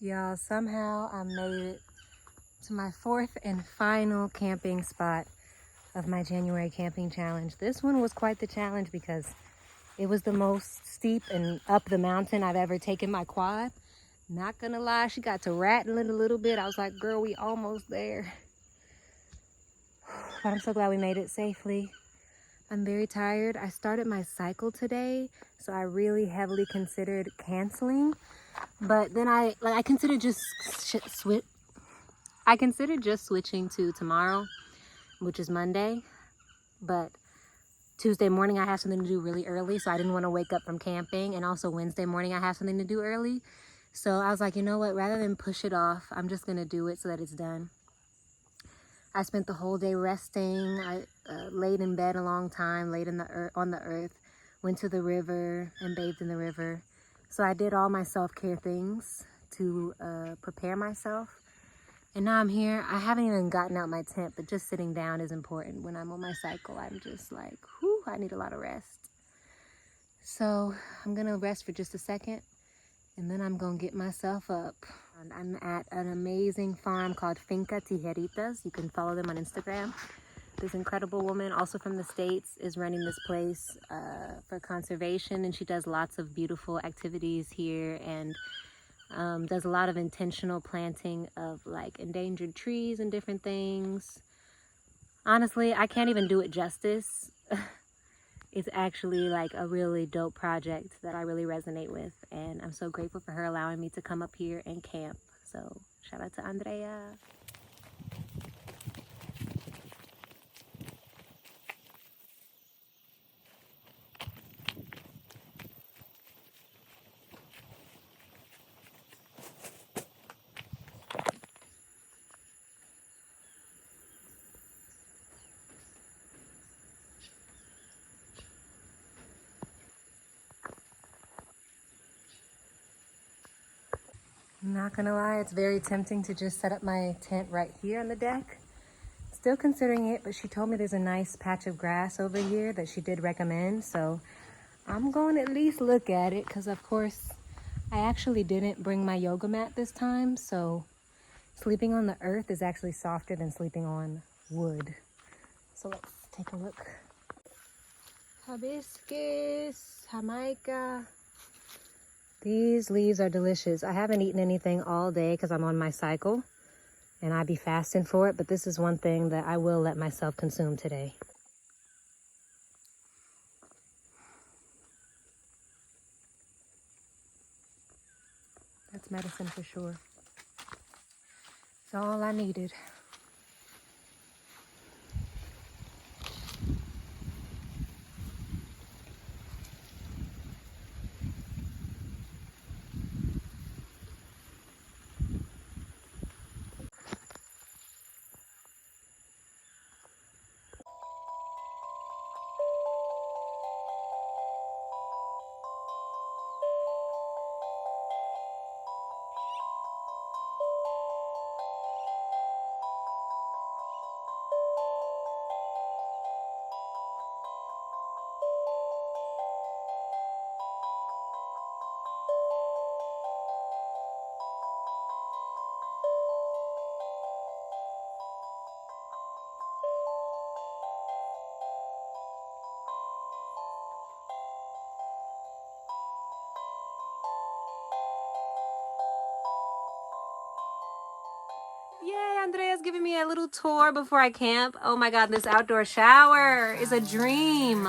Y'all, somehow I made it to my fourth and final camping spot of my January camping challenge. This one was quite the challenge because it was the most steep and up the mountain I've ever taken my quad. Not gonna lie, she got to rattling a little bit. I was like, girl, we almost there. But I'm so glad we made it safely. I'm very tired. I started my cycle today, so I really heavily considered canceling. But then I considered just switching to tomorrow, which is Monday. But Tuesday morning I have something to do really early, so I didn't want to wake up from camping. And also Wednesday morning I have something to do early. So I was like, you know what, rather than push it off, I'm just gonna do it so that it's done. I spent the whole day resting. I laid in bed a long time, laid on the earth, went to the river and bathed in the river. So I did all my self-care things to prepare myself. And now I'm here. I haven't even gotten out my tent, but just sitting down is important. When I'm on my cycle, I'm just like, whew, I need a lot of rest. So I'm gonna rest for just a second, and then I'm gonna get myself up. I'm at an amazing farm called Finca Tijeritas. You can follow them on Instagram. This incredible woman, also from the States, is running this place for conservation, and she does lots of beautiful activities here and does a lot of intentional planting of like endangered trees and different things. Honestly, I can't even do it justice. It's actually like a really dope project that I really resonate with, and I'm so grateful for her allowing me to come up here and camp. So shout out to Andrea. I'm not gonna lie, it's very tempting to just set up my tent right here on the deck. Still considering it, but she told me there's a nice patch of grass over here that she did recommend, so I'm going to at least look at it, because of course I actually didn't bring my yoga mat this time, so sleeping on the earth is actually softer than sleeping on wood. So let's take a look. Hibiscus, Jamaica. These leaves are delicious. I haven't eaten anything all day because I'm on my cycle and I'd be fasting for it, but this is one thing that I will let myself consume today. That's medicine for sure. It's all I needed. Yay, Andrea's giving me a little tour before I camp. Oh my God, this outdoor shower is a dream.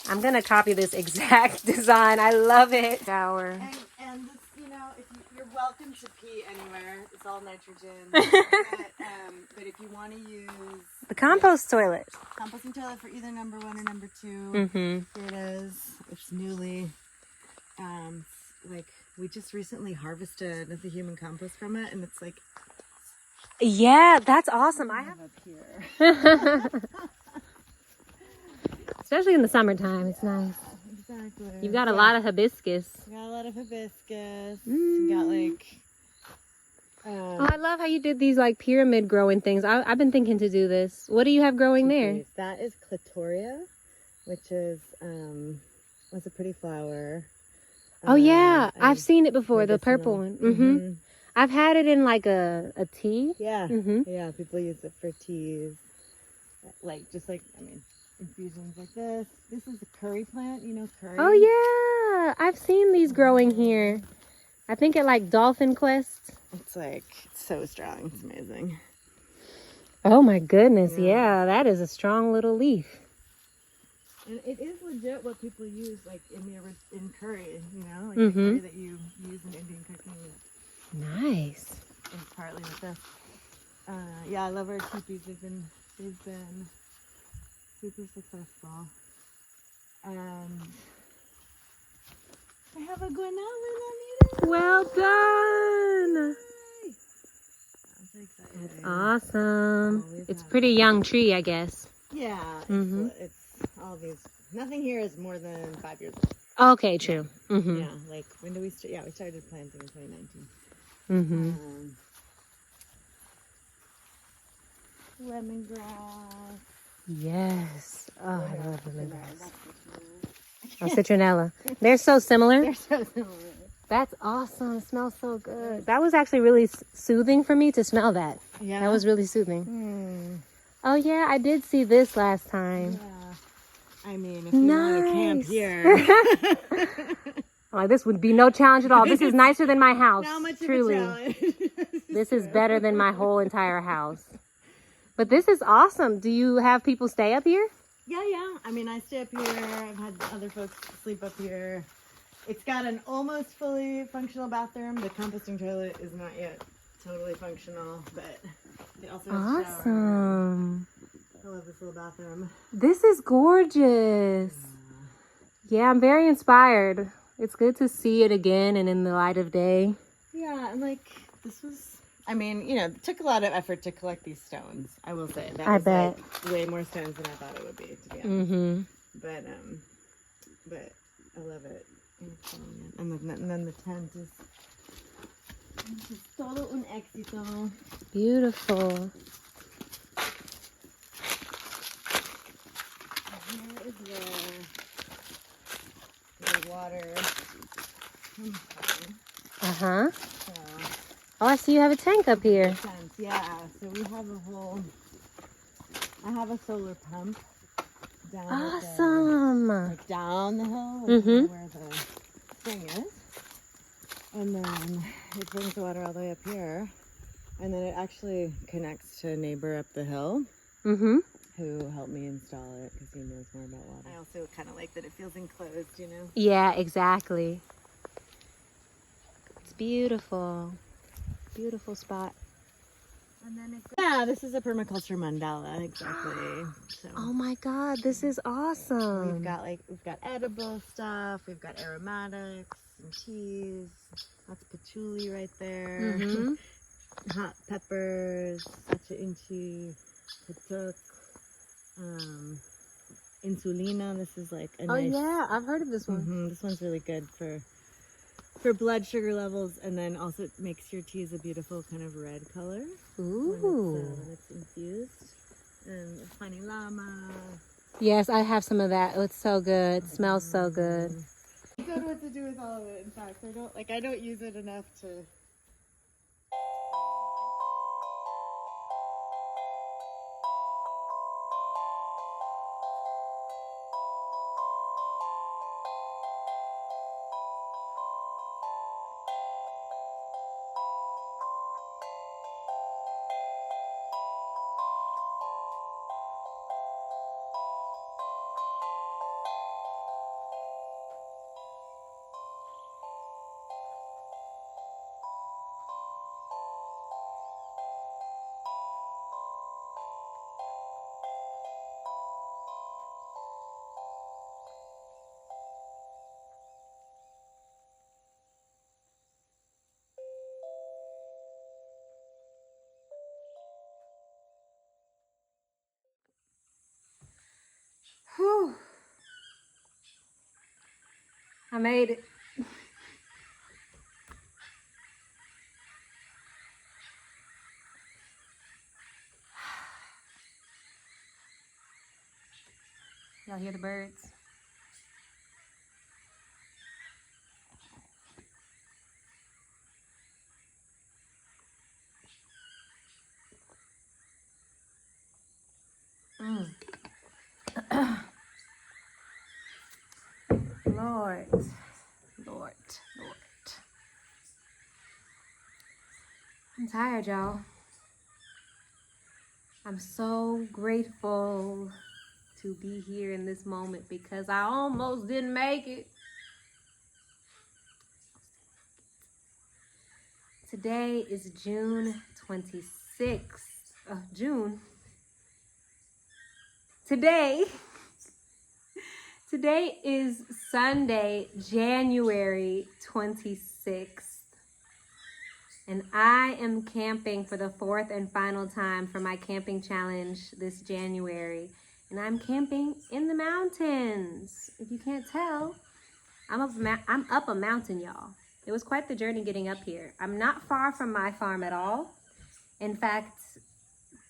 I'm gonna copy this exact design. I love it. Shower. And this, you know, if you're welcome to pee anywhere. It's all nitrogen. but if you want to use The compost toilet. composting toilet for either number 1 or number 2, Mm-hmm. here it is. It's newly, like we just recently harvested the human compost from it, and it's like, Yeah, that's awesome. I have up here. Especially in the summertime, it's nice. Exactly. You've got a lot of hibiscus. We got a lot of hibiscus. We got like. Oh, I love how you did these like pyramid growing things. I've been thinking to do this. What do you have growing there? That is clitoria, which is was a pretty flower. Oh yeah, I've and seen it before, the purple medicinal. one. Mm-hmm. I've had it in like a tea. Yeah, Mm-hmm. yeah. People use it for teas, like just like infusions like this. This is a curry plant. You know curry. Oh yeah, I've seen these growing here. I think at like Dolphin Quest. It's so strong. It's amazing. Oh my goodness, Yeah. yeah, that is a strong little leaf. And it is legit what people use, like in curry. You know, like the Mm-hmm. curry that you use in Indian cooking Nice. is partly with this. Yeah, I love our teepees. They've been super successful. And I have a guanella in Well done. I'm so excited. That's awesome. Always It's have pretty young tree, I guess. Yeah, it's all these. Nothing here is more than 5 years old. Okay, true. Mm-hmm. Yeah, like when did we start? Yeah, we started planting in 2019. Mm-hmm. Lemongrass. Yes. Oh, I love lemongrass. That's Oh, citronella. They're so similar. They're so similar. That's awesome. It smells so good. That was actually really soothing for me to smell that. Yeah. That was really soothing. Oh, yeah, I did see this last time. Yeah. I mean, if you want to camp Nice. here. Oh, this would be no challenge at all. This is nicer than my house. Not much Truly. of a challenge. This is better than my whole entire house. But this is awesome. Do you have people stay up here? Yeah. I mean, I stay up here. I've had other folks sleep up here. It's got an almost fully functional bathroom. The composting toilet is not yet totally functional, but it also has a shower. Awesome. I love this little bathroom. This is gorgeous. Yeah, I'm very inspired. It's good to see it again and in the light of day. Yeah, and like this was, I mean, you know, it took a lot of effort to collect these stones. I will say that I was bet. like way more stones than I thought it would be, to be honest. Mm-hmm. But I love it. And then the tent is todo un éxito. Beautiful. Here is the water. Uh-huh. So, Oh, I see you have a tank up here. tent, yeah. So we have I have a solar pump down Awesome. like down the hill, Mhm. where the thing is. And then it brings the water all the way up here. And then it actually connects to a neighbor up the hill Mm-hmm. who helped me install it because he knows more about water. I also kind of like that it feels enclosed, you know? Yeah, exactly. It's beautiful. Beautiful spot. And then yeah, this is a permaculture mandala, exactly. So Oh my God, this is awesome. we've got edible stuff, we've got aromatics and teas. That's patchouli right there. Mm-hmm. Hot peppers, sacha inchi, patuk, insulina. This is like a Oh nice. yeah, I've heard of this one. Mhm, this one's really good for blood sugar levels, and then also it makes your teas a beautiful kind of red color Ooh. when it's infused. And it's funny llama. Yes, I have some of that. Oh, it's so good. It smells so good. I don't know what to do with all of it. In fact, I don't use it enough to. Whew. I made it. Y'all hear the birds? Lord, Lord. I'm tired, y'all. I'm so grateful to be here in this moment because I almost didn't make it. Today is June 26th. June. Today is Sunday, January 26th. And I am camping for the 4th and final time for my camping challenge this January. And I'm camping in the mountains. If you can't tell, I'm up a mountain, y'all. It was quite the journey getting up here. I'm not far from my farm at all. In fact,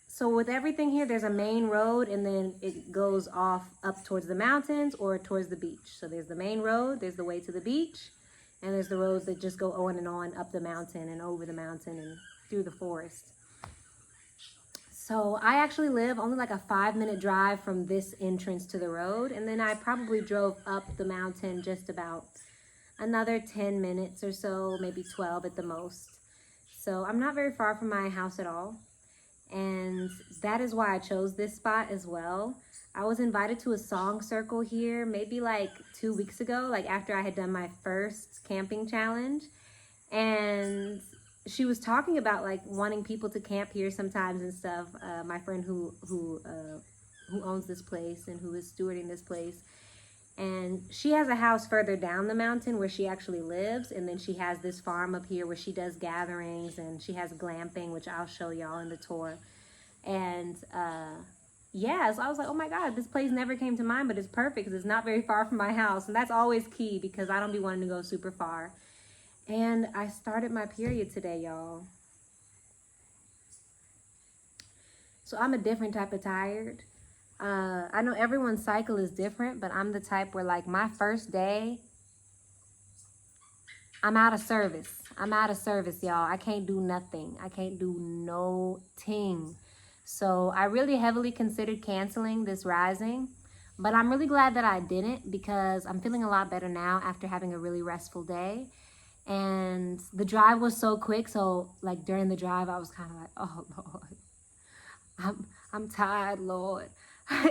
so with everything here, there's a main road and then it goes off up towards the mountains or towards the beach. So there's the main road, there's the way to the beach, and there's the roads that just go on and on up the mountain and over the mountain and through the forest. So I actually live only like a 5-minute drive from this entrance to the road. And then I probably drove up the mountain just about another 10 minutes or so, maybe 12 at the most. So I'm not very far from my house at all. And that is why I chose this spot as well. I was invited to a song circle here maybe like 2 weeks ago, like after I had done my first camping challenge. And she was talking about like wanting people to camp here sometimes and stuff. My friend who owns this place and who is stewarding this place. And she has a house further down the mountain where she actually lives. And then she has this farm up here where she does gatherings and she has glamping, which I'll show y'all in the tour. And yeah, so I was like, oh my God, this place never came to mind, but it's perfect because it's not very far from my house. And that's always key because I don't be wanting to go super far. And I started my period today, y'all. So I'm a different type of tired. I know everyone's cycle is different, but I'm the type where like my first day, I'm out of service. Y'all. I can't do nothing. I can't do no ting. So I really heavily considered canceling this rising, but I'm really glad that I didn't because I'm feeling a lot better now after having a really restful day. And the drive was so quick. So like during the drive, I was kind of like, oh Lord, I'm tired, Lord.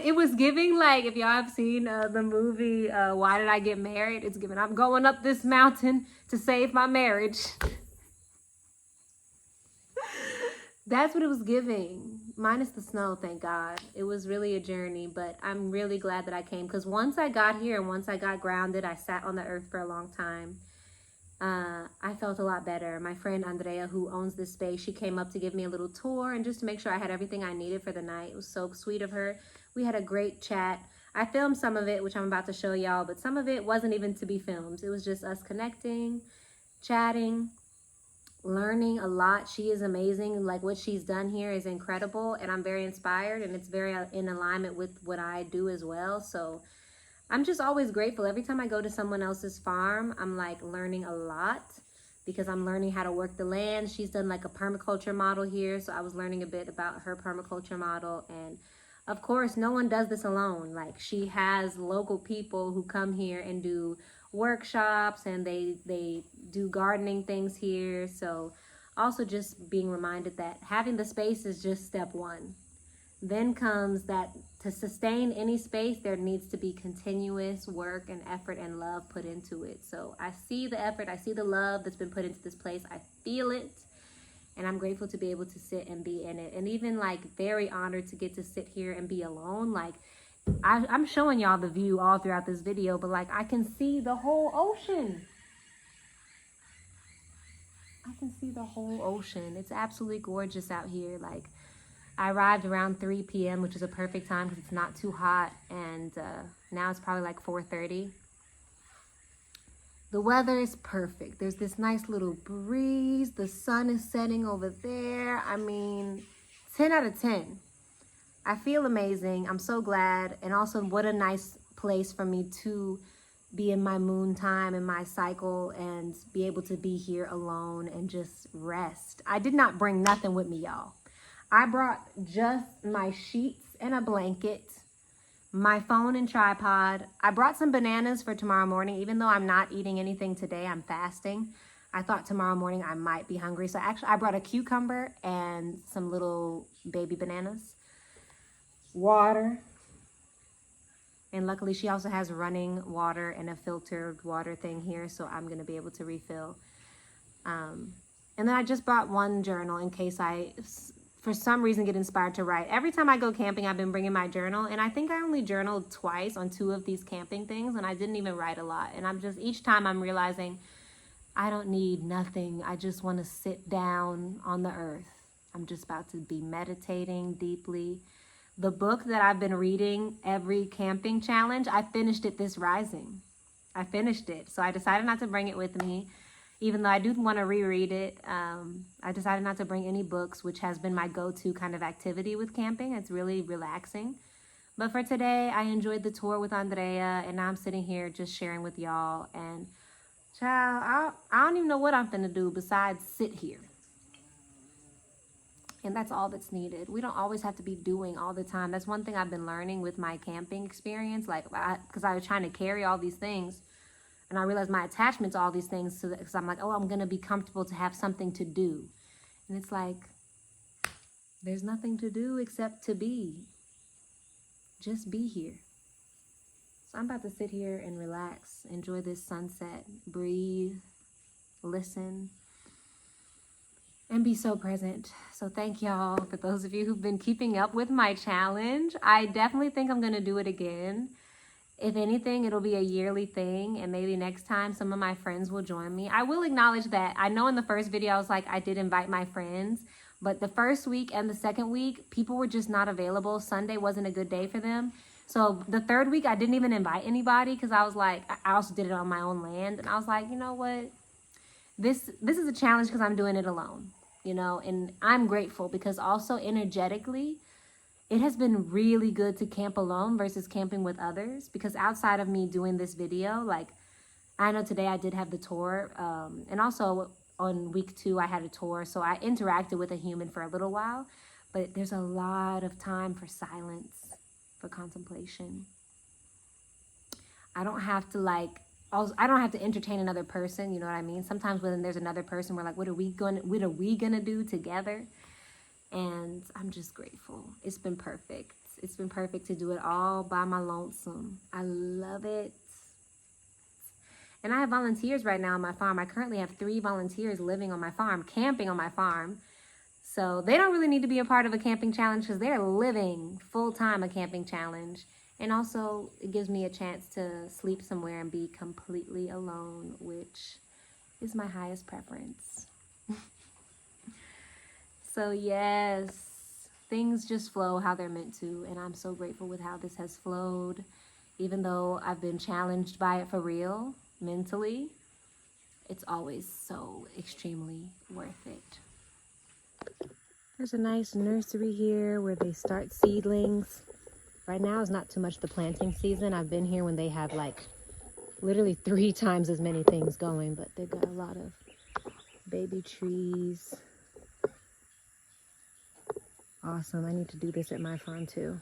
It was giving like, if y'all have seen the movie, Why Did I Get Married? It's giving, I'm going up this mountain to save my marriage. That's what it was giving, minus the snow, thank God. It was really a journey, but I'm really glad that I came because once I got here and once I got grounded, I sat on the earth for a long time. I felt a lot better. My friend Andrea, who owns this space, she came up to give me a little tour and just to make sure I had everything I needed for the night. It was so sweet of her. We had a great chat. I filmed some of it, which I'm about to show y'all, but some of it wasn't even to be filmed. It was just us connecting, chatting, learning a lot. She is amazing. Like what she's done here is incredible and I'm very inspired and it's very in alignment with what I do as well. So I'm just always grateful. Every time I go to someone else's farm, I'm like learning a lot because I'm learning how to work the land. She's done like a permaculture model here. So I was learning a bit about her permaculture model. And of course, no one does this alone. Like she has local people who come here and do workshops and they do gardening things here. So also just being reminded that having the space is just step one. Then comes that to sustain any space, there needs to be continuous work and effort and love put into it. So I see the effort, I see the love that's been put into this place. I feel it. And I'm grateful to be able to sit and be in it. And even like very honored to get to sit here and be alone. Like I'm showing y'all the view all throughout this video, but like I can see the whole ocean. I can see the whole ocean. It's absolutely gorgeous out here. Like I arrived around 3 p.m., which is a perfect time because it's not too hot. And now it's probably like 4:30. The weather is perfect. There's this nice little breeze. The sun is setting over there. I mean, 10 out of 10. I feel amazing. I'm so glad. And also what a nice place for me to be in my moon time and my cycle and be able to be here alone and just rest. I did not bring nothing with me, y'all. I brought just my sheets and a blanket, my phone and tripod. I brought some bananas for tomorrow morning, even though I'm not eating anything today. I'm fasting. I thought tomorrow morning I might be hungry. So actually I brought a cucumber and some little baby bananas. Water. And luckily she also has running water and a filtered water thing here. So I'm going to be able to refill. And then I just brought one journal in case I, for some reason, get inspired to write. Every time I go camping, I've been bringing my journal. And I think I only journaled twice on 2 of these camping things. And I didn't even write a lot. And I'm just, each time I'm realizing I don't need nothing. I just want to sit down on the earth. I'm just about to be meditating deeply. The book that I've been reading every camping challenge, I finished it this rising. I finished it. So I decided not to bring it with me. Even though I do want to reread it, I decided not to bring any books, which has been my go-to kind of activity with camping. It's really relaxing. But for today, I enjoyed the tour with Andrea, and now I'm sitting here just sharing with y'all. And child, I don't even know what I'm finna do besides sit here. And that's all that's needed. We don't always have to be doing all the time. That's one thing I've been learning with my camping experience, like, because I was trying to carry all these things. And I realized my attachment to all these things, because I'm like, oh, I'm going to be comfortable to have something to do. And it's like, there's nothing to do except to be. Just be here. So I'm about to sit here and relax, enjoy this sunset, breathe, listen, and be so present. So thank y'all for those of you who've been keeping up with my challenge. I definitely think I'm going to do it again. If anything, it'll be a yearly thing, and maybe next time some of my friends will join me. I will acknowledge that I know in the first video I was like, I did invite my friends, but the first week and the second week, people were just not available. Sunday wasn't a good day for them. So the third week, I didn't even invite anybody because I was like, I also did it on my own land. And I was like, you know what? This is a challenge because I'm doing it alone, you know, and I'm grateful because also energetically, it has been really good to camp alone versus camping with others, because outside of me doing this video, like, I know today I did have the tour, and also on week 2 I had a tour, so I interacted with a human for a little while, but there's a lot of time for silence, for contemplation. I don't have to entertain another person, you know what I mean? Sometimes when there's another person, we're like, what are we gonna do together? And I'm just grateful. It's been perfect. It's been perfect to do it all by my lonesome. I love it. And I have volunteers right now on my farm. I currently have 3 volunteers living on my farm, camping on my farm. So they don't really need to be a part of a camping challenge because they're living full-time a camping challenge. And also it gives me a chance to sleep somewhere and be completely alone, which is my highest preference. So yes, things just flow how they're meant to, and I'm so grateful with how this has flowed. Even though I've been challenged by it for real, mentally, it's always so extremely worth it. There's a nice nursery here where they start seedlings. Right now is not too much the planting season. I've been here when they have like literally 3 times as many things going, but they've got a lot of baby trees. Awesome. I need to do this at my farm too.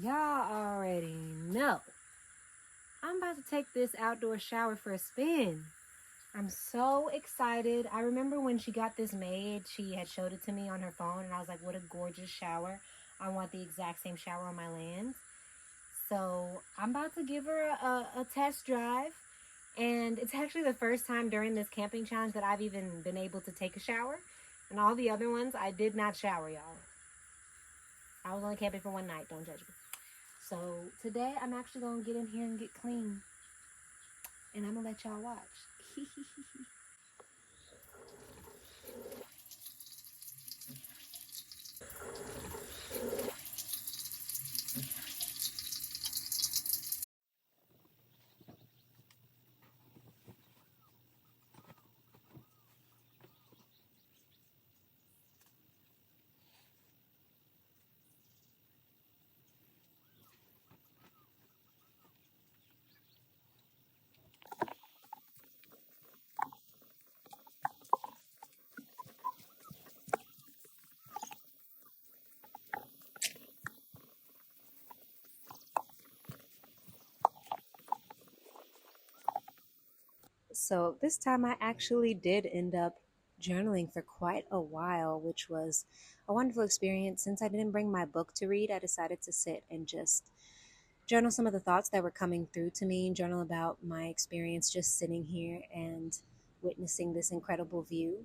Y'all already know. I'm about to take this outdoor shower for a spin. I'm so excited. I remember when she got this made, she had showed it to me on her phone, and I was like, what a gorgeous shower. I want the exact same shower on my land. So I'm about to give her a test drive. And it's actually the first time during this camping challenge that I've even been able to take a shower. And all the other ones, I did not shower, y'all. I was only camping for one night, don't judge me. So today, I'm actually going to get in here and get clean. And I'm going to let y'all watch. So this time I actually did end up journaling for quite a while, which was a wonderful experience. Since I didn't bring my book to read, I decided to sit and just journal some of the thoughts that were coming through to me, journal about my experience just sitting here and witnessing this incredible view.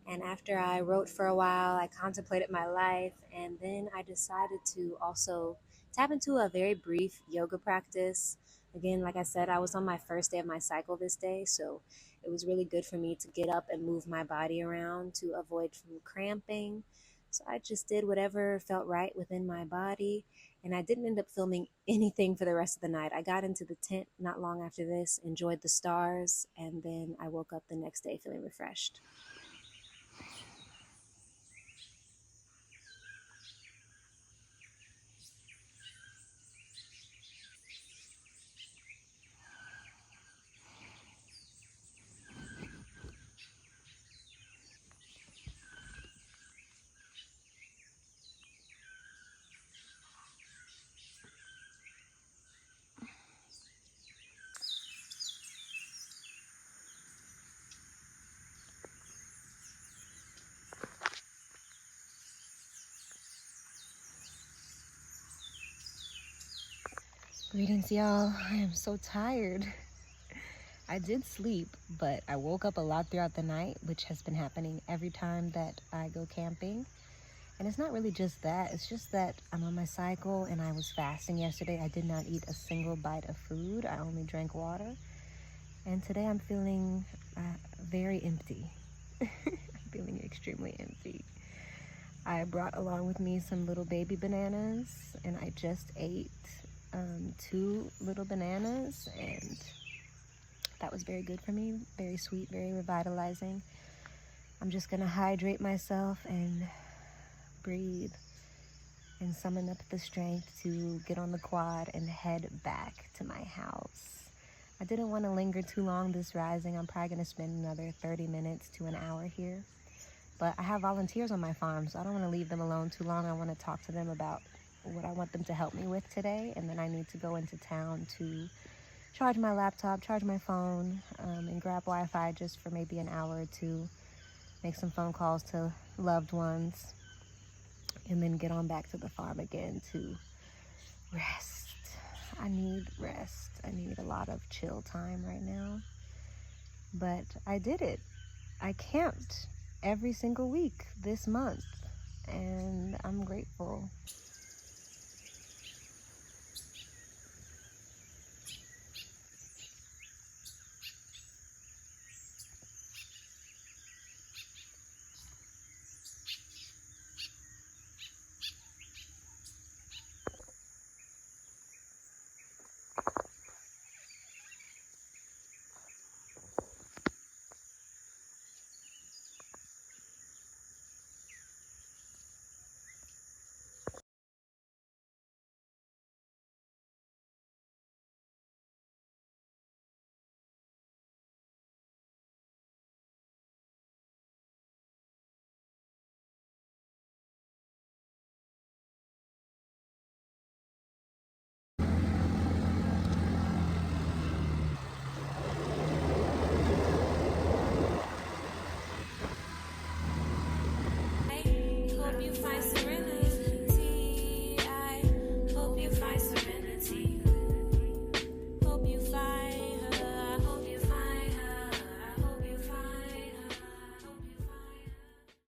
And after I wrote for a while, I contemplated my life, and then I decided to also tap into a very brief yoga practice. Again, like I said, I was on my first day of my cycle this day, so it was really good for me to get up and move my body around to avoid from cramping. So I just did whatever felt right within my body, and I didn't end up filming anything for the rest of the night. I got into the tent not long after this, enjoyed the stars, and then I woke up the next day feeling refreshed. Greetings, y'all. I am so tired. I did sleep, but I woke up a lot throughout the night, which has been happening every time that I go camping. And it's not really just that, it's just that I'm on my cycle and I was fasting yesterday. I did not eat a single bite of food, I only drank water. And today I'm feeling very empty. I'm feeling extremely empty. I brought along with me some little baby bananas, and I just ate 2 little bananas, and that was very good for me, very sweet, very revitalizing. I'm just gonna hydrate myself and breathe and summon up the strength to get on the quad and head back to my house. I didn't want to linger too long this rising. I'm probably gonna spend another 30 minutes to an hour here. But I have volunteers on my farm, so I don't want to leave them alone too long. I want to talk to them about what I want them to help me with today, and then I need to go into town to charge my laptop, charge my phone, and grab Wi-Fi just for maybe an hour or two, make some phone calls to loved ones, and then get on back to the farm again to rest. I need rest. I need a lot of chill time right now. But I did it. I camped every single week this month, and I'm grateful. I hope you find serenity.